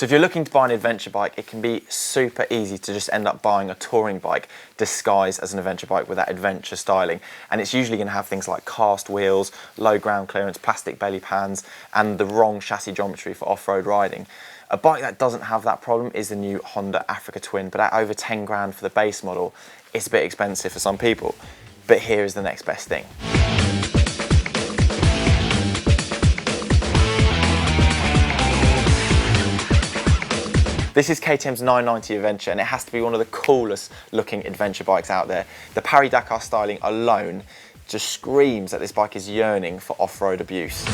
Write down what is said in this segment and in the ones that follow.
So if you're looking to buy an adventure bike, it can be super easy to just end up buying a touring bike disguised as an adventure bike with that adventure styling. And it's usually going to have things like cast wheels, low ground clearance, plastic belly pans, and the wrong chassis geometry for off-road riding. A bike that doesn't have that problem is the new Honda Africa Twin, but at over 10 grand for the base model, it's a bit expensive for some people. But here is the next best thing. This is KTM's 990 Adventure, and it has to be one of the coolest looking adventure bikes out there. The Paris-Dakar styling alone just screams that this bike is yearning for off-road abuse.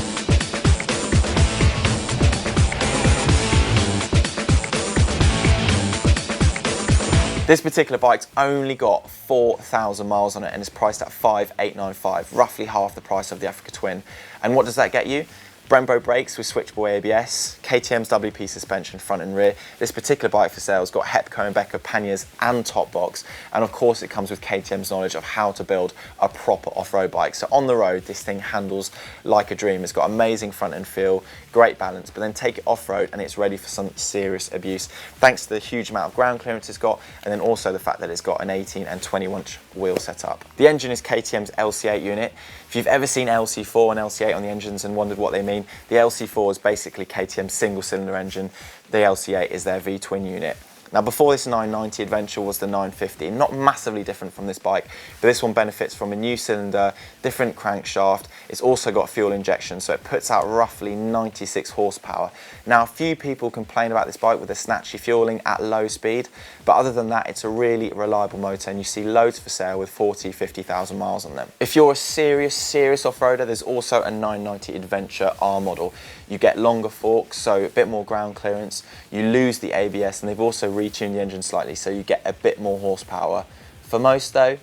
This particular bike's only got 4,000 miles on it and is priced at $5,895, roughly half the price of the Africa Twin. And what does that get you? Brembo brakes with switchable ABS, KTM's WP suspension front and rear. This particular bike for sale has got Hepco and Becker panniers and top box, and of course it comes with KTM's knowledge of how to build a proper off-road bike. So on the road, this thing handles like a dream. It's got amazing front end feel, great balance, but then take it off-road and it's ready for some serious abuse, thanks to the huge amount of ground clearance it's got, and then also the fact that it's got an 18 and 21-inch wheel setup. The engine is KTM's LC8 unit. If you've ever seen LC4 and LC8 on the engines and wondered what they mean, the LC4 is basically KTM's single-cylinder engine. The LC8 is their V-twin unit. Now, before this 990 Adventure was the 950, not massively different from this bike, but this one benefits from a new cylinder, different crankshaft. It's also got fuel injection, so it puts out roughly 96 horsepower. Now, a few people complain about this bike with the Snatchy fueling at low speed, but other than that, it's a really reliable motor, and you see loads for sale with 40, 50,000 miles on them. If you're a serious off-roader, there's also a 990 Adventure R model. You get longer forks, so a bit more ground clearance. You lose the ABS, and they've also retuned the engine slightly, so you get a bit more horsepower. For most though,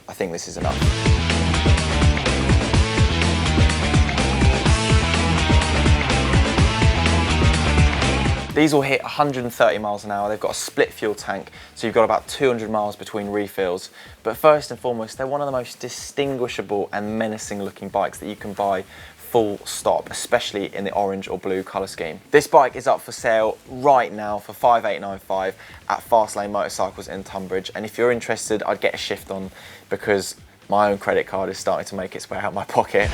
I think this is enough. These will hit 130 miles an hour. They've got a split fuel tank, so you've got about 200 miles between refills. But first and foremost, they're one of the most distinguishable and menacing looking bikes that you can buy full stop, especially in the orange or blue colour scheme. This bike is up for sale right now for $5,895 at Fastlane Motorcycles in Tunbridge, and if you're interested, I'd get a shift on because my own credit card is starting to make its way out my pocket.